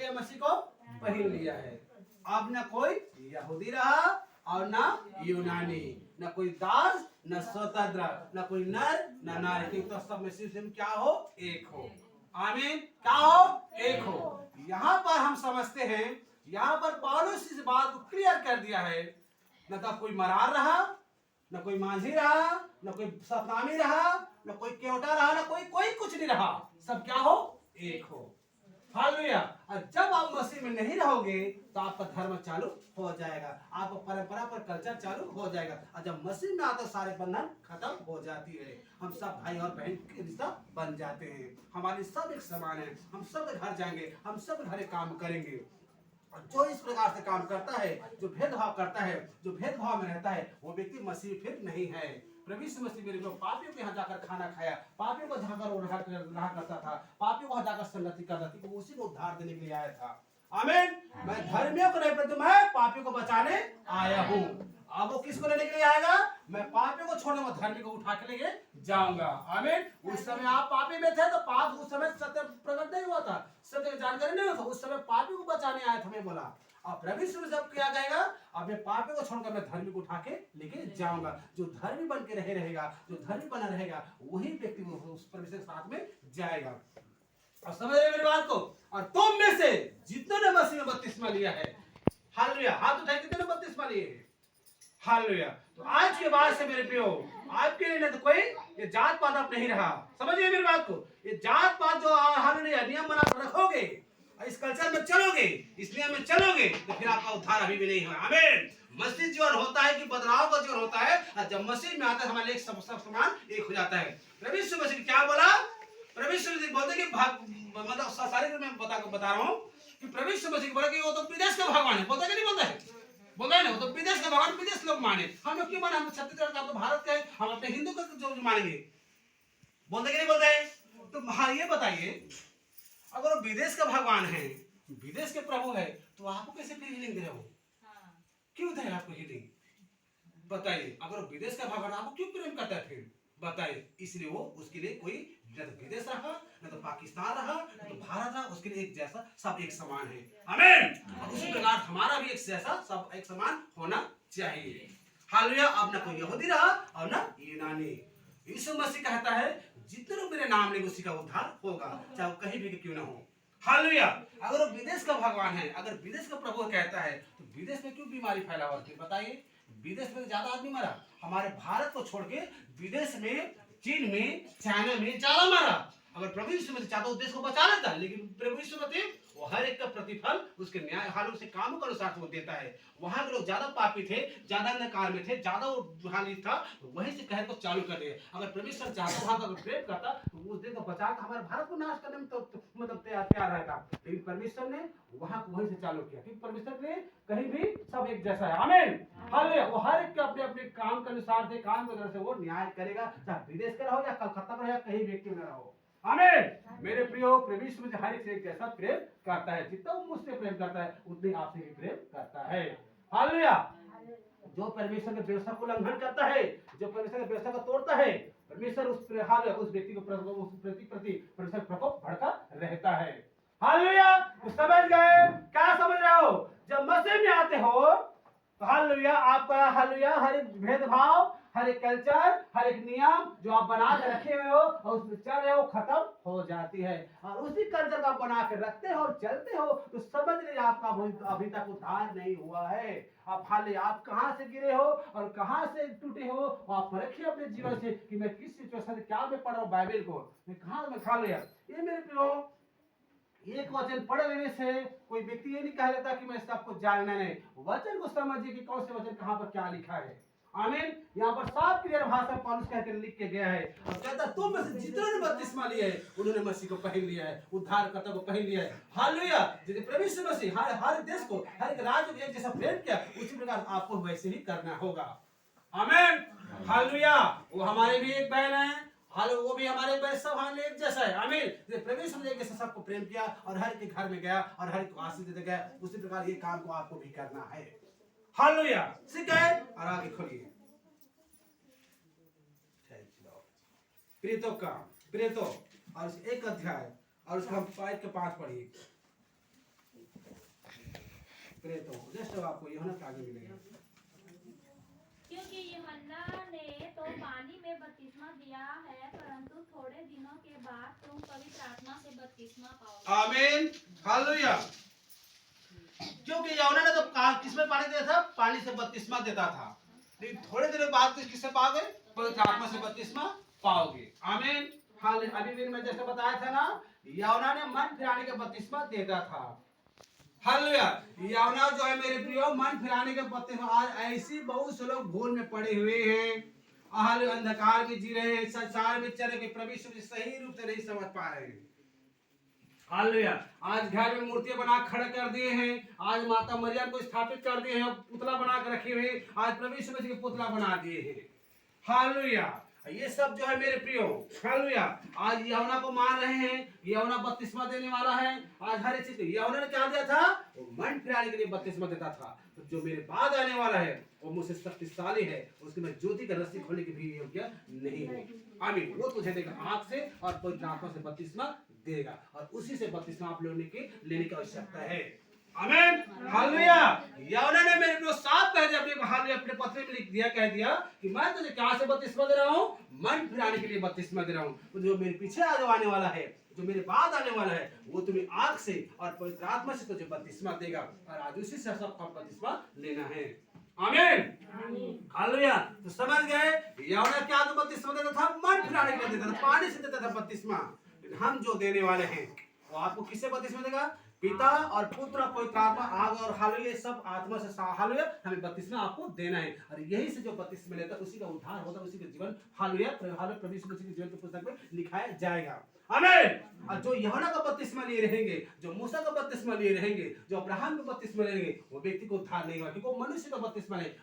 लिया, मसीह को पहन लिया है। अब न कोई यहूदी रहा और न यूनानी, न कोई दास न स्वतंत्र, न कोई नर न नारी, तो सब मसीह से क्या हो, एक हो। आमीन। क्या हो, एक हो। यहाँ पर हम समझते हैं, यहाँ पर पौलुस इस बात को क्लियर कर दिया है, न तो कोई मरार रहा, न कोई मांझी रहा, न कोई सतनामी रहा, न कोई केवटा रहा, न कोई कोई कुछ नहीं रहा, सब क्या हो, एक हो। हालेलुया। और जब आप मसीह में नहीं रहोगे तो आपका धर्म चालू हो जाएगा, आपका परंपरा पर कल्चर चालू हो जाएगा, और जब मसीह में आते सारे बंधन खत्म हो जाती है। हम सब भाई और बहन के रिश्ता बन जाते हैं, हमारे सब एक समान है, हम सब घर जाएंगे, हम सब घर काम करेंगे। और जो इस प्रकार से काम करता है, जो भेदभाव करता है, जो भेदभाव में रहता है, वो व्यक्ति मसीह फिर नहीं है। प्रभु यीशु मसीह मेरे को पापियों के यहाँ जाकर खाना खाया, पापियों को जाकर वो रहा करता था, पापियों को वहाँ जाकर संगति करता था, तो उसी को उद्धार देने के लिए आया था। आमीन। मैं धर्मियों को नहीं परंतु मैं पापियों को बचाने आया हूँ। अब वो किसको लेने के लिए आएगा, मैं पापियों को छोड़ने में धर्मी को उठा के लेके जाऊंगा। आमीन। उस समय आप पापी में थे तो पाप उस समय सत्य प्रकट नहीं हुआ था, सत्य की जानकारी नहीं हुआ था, उस समय पापी को बचाने आया था। मैं बोला अब प्रभु यीशु में जब क्या कहेगा, अब मैं पापी को छोड़कर मैं धर्मी को उठा के लेके जाऊंगा। जो धर्मी बन के रहेगा, जो धर्मी बना रहेगा, वही व्यक्ति उस परमेश्वर के साथ में जाएगा। और समझ रहे मेरी बात को। और तुम में से जितने ने मसीह में बपतिस्मा लिया है, हालेलुया, हाथ उठाए, कितने ने बपतिस्मा लिए है, हालेलुया। तो आज के बाद से मेरे प्रियो, आपके लिए तो कोई ये जात पात अब नहीं रहा। समझिए मेरी बात को। ये जात पात जो हालेलुया नियम बना रखोगे, इस कल्चर में चलोगे, इस नियम में चलोगे, तो फिर आपका उद्धार अभी भी नहीं हुआ। आमीन। मसीह जीवन होता है कि बदलाव का जीवन होता है, और जब मसीह में आता है हमारे एक सब समान एक हो जाता है। प्रभु यीशु मसीह क्या बोला, प्रभु यीशु मसीह बोलते कि मतलब सारे में बता रहा हूँ कि प्रभु यीशु मसीह बोला कि वो तो विदेश का भगवान है। बोलता कि नहीं बोलता है, बोला ना, वो तो विदेश का भगवान, विदेश लोग माने। हम लोग क्यों माने, हम छत्तीसगढ़ का, तो भारत के, हम अपने हिंदू का जो मानेंगे। बोलते कि नहीं बोलते। तो हाँ ये बताइए, अगर वो विदेश का भगवान है, विदेश के प्रभु है, तो आपको कैसे फिर हीलिंग दे रहे हो, क्यों दे आपको हीलिंग, बताइए। अगर वो विदेश का भगवान आपको क्यों प्रेम करता है फिर, बताइए। इसलिए वो उसके लिए कोई न तो विदेश रहा, न तो पाकिस्तान रहा, न तो भारत रहा, उसके लिए एक जैसा, सब एक समान है। आमीन। और उसी प्रकार हमारा भी एक जैसा, सब एक समान होना चाहिए। हालेलुया। अब न कोई यहूदी रहा और न यूनानी। यीशु मसीह कहता है जितने लोग मेरे नाम लेंगे उसी का उद्धार होगा, चाहे वो कहीं भी क्यों ना हो। हालेलुया। अगर वो विदेश का भगवान है, अगर विदेश का प्रभु कहता है, तो विदेश में क्यों बीमारी फैला हुआ है बताइए। विदेश में ज्यादा आदमी मरा, हमारे भारत को छोड़ के विदेश में, चीन में, चाइना में ज्यादा मरा। अगर प्रभु यीशु मसीह चाहता उस देश को बचा लेता, लेकिन प्रभु यीशु मसीह वो हर एक का प्रतिफल उसके न्याय हाल से काम के अनुसार वो देता है। वहां के लोग ज्यादा पापी थे, ज्यादा अंधकार में थे, ज्यादा वो हानि था, तो वहीं से कहर को चालू कर दिया। अगर परमेश्वर चाहता वहां का प्रेम करता तो उस देश को बचा कर हमारे भारत को नाश करने में तो मतलब तैयार रहता, लेकिन परमेश्वर ने वहां को वहीं से चालू किया, क्योंकि परमेश्वर ने कहीं भी सब एक जैसा है। आमीन। हालेलुया। वो हर एक के अपने अपने काम के अनुसार से, काम की तरह से वो न्याय करेगा, चाहे विदेश का रहो या कलकत्ता में, या कहीं व्यक्ति में रहो। आमीन। मेरे प्रियो, प्रभु यीशु मसीह हर एक से एक जैसा प्रेम करता है। जितना वो मुझसे प्रेम करता है उतनी आपसे भी प्रेम करता है। हालेलुया। जो परमेश्वर के व्यवस्था को उल्लंघन करता है, जो परमेश्वर की व्यवस्था को तोड़ता है, परमेश्वर उस व्यक्ति को प्रति परमेश्वर प्रकोप भड़का रहता है। हालेलुया। तो समझ गए, क्या समझ रहे हो, जब मसीह में आते हो तो हालेलुया आपका, हालेलुया, हर एक भेदभाव, हर एक कल्चर, हर एक नियम जो आप बना के रखे हुए हो और उसमें चल रहे हो, खत्म हो जाती है। और उसी कल्चर का बना के रखते हो और चलते हो, तो समझ लीजिए आपका अभी तक उद्धार नहीं हुआ है। आप हालेलुया, आप कहां से गिरे हो और कहां से टूटे हो, आप परखिए अपने जीवन से कि मैं किस सिचुएशन में, क्या मैं पढ़ रहा हूँ बाइबल को, मैं कहां में हालेलुया। ये मेरे प्रियो, एक वचन पढ़ लेने से कोई व्यक्ति ये नहीं कह लेता कि मैं सबको जानना नहीं। वचन को समझिए कि कौन से वचन कहां पर क्या लिखा है। आमीन। यहाँ पर साफ क्लियर भाषा में पौलुस कहकर लिख के गया है, और कहता तुम में से जितने ने बपतिस्मा लिया है उन्होंने मसीह को पहन लिया है, उद्धारकर्ता को पहन लिया है। हालेलुया। जैसे प्रभु यीशु मसीह हर देश को, हर एक राज्य को एक जैसा प्रेम किया, उसी प्रकार आपको वैसे ही करना होगा। आमीन। हालेलुया। वो हमारे भी एक बहन है, हालो वो भी हमारे बहन, सब हम एक जैसा है। आमीन। प्रभु यीशु ने जैसे सबको प्रेम किया और हर के घर में गया और हर को आशीष देते गया, उसी प्रकार ये काम को आपको भी करना है। हालेलुया। ठीक है, और आगे खोलिए प्रेतो का, प्रेतो और एक अध्याय और उसका हम 5 के 5 पढ़िए। करे तो जस्ट आपको यूहन्ना के आगे मिलेगा। क्योंकि यूहन्ना ने तो पानी में बपतिस्मा दिया है, परंतु थोड़े दिनों के बाद तुम पवित्र आत्मा से बपतिस्मा पाओगे। आमीन, हालेलुया। क्योंकि यूहन्ना ने तो किसमें पानी दिया था? पानी से बपतिस्मा देता था, लेकिन थोड़े दिनों बाद किससे पाओगे? पवित्र आत्मा से बपतिस्मा पाओगे। आमीन, हालेलुया। अभी भी मैं जैसे बताया था ना, यूहन्ना ने मन फिराने का बपतिस्मा देता था। हालेलुया। यूहन्ना जो है मेरे प्रियो, मन फिराने के बपतिस्मा। आज ऐसी बहुत से लोग भूल में पड़े हुए हैं, हालेलुया, अंधकार में जी रहे हैं, संसार में चल के प्रभु यीशु सही रूप से नहीं समझ पा रहे हैं। हालेलुया। आज घर में मूर्तियां बना खड़े कर दिए हैं, आज माता मरियम को स्थापित कर दिए हैं, पुतला बना कर रखे हुए, आज प्रभु यीशु मसीह के पुतला बना दिए हैं। हालेलुया। ये सब जो है मेरे प्रियो, हालेलुया, आज यूहन्ना को मान रहे हैं। यूहन्ना बपतिस्मा देने वाला है। आज हर चीज यूहन्ना ने क्या दिया था? वो मन फिराने के लिए बपतिस्मा देता था। तो जो मेरे बाद आने वाला है वो मुझसे शक्तिशाली है, उसके मैं ज्योति का रस्सी खोलने की भी योग्य नहीं हूं। आमीन। वो तुझे देगा आंख से और पवित्र आत्मा से बपतिस्मा देगा, और उसी से बपतिस्मा आप लोगों की लेने की आवश्यकता है। आमीन, हालेलुया। यूहन्ना ने मेरे को साफ कह दिया, अपने पत्र में लिख दिया, कह दिया कि मैं तुझे क्या से बपतिस्मा दे रहा हूं? मन फिराने के लिए बपतिस्मा दे रहा हूं। तो जो मेरे पीछे आने वाला है, जो मेरे बाद आने वाला है, वो तुम्हें आग से और पवित्र आत्मा से तुझे बपतिस्मा देगा, और आज उसी से सबका बपतिस्मा लेना है। आमीन, हालेलुया। तो समझ गए, यूहन्ना क्या तो बपतिस्मा देता था? मन फिराने के लिए देता था, पानी से देता था बपतिस्मा। हम जो देने वाले हैं वो आपको किससे बपतिस्मा देगा? पिता और पुत्र और पवित्र आत्मा, आग और हालेलुया, सब आत्मा से हालेलुया हमें बपतिस्मा आपको देना है। और यही से जो बपतिस्मा लेता है उसी का उद्धार होता है, उसी का जीवन हालेलुया प्रभु यीशु मसीह के जीवन की पुस्तक में लिखाया जाएगा। आमीन। और जो यूहन्ना का बपतिस्मा लिए रहेंगे, जो मूसा का बपतिस्मा लिए रहेंगे, जो अब्राहम का बपतिस्मा लेंगे, वो व्यक्ति को उद्धार नहीं होगा, क्योंकि वो मनुष्य का बपतिस्मा है।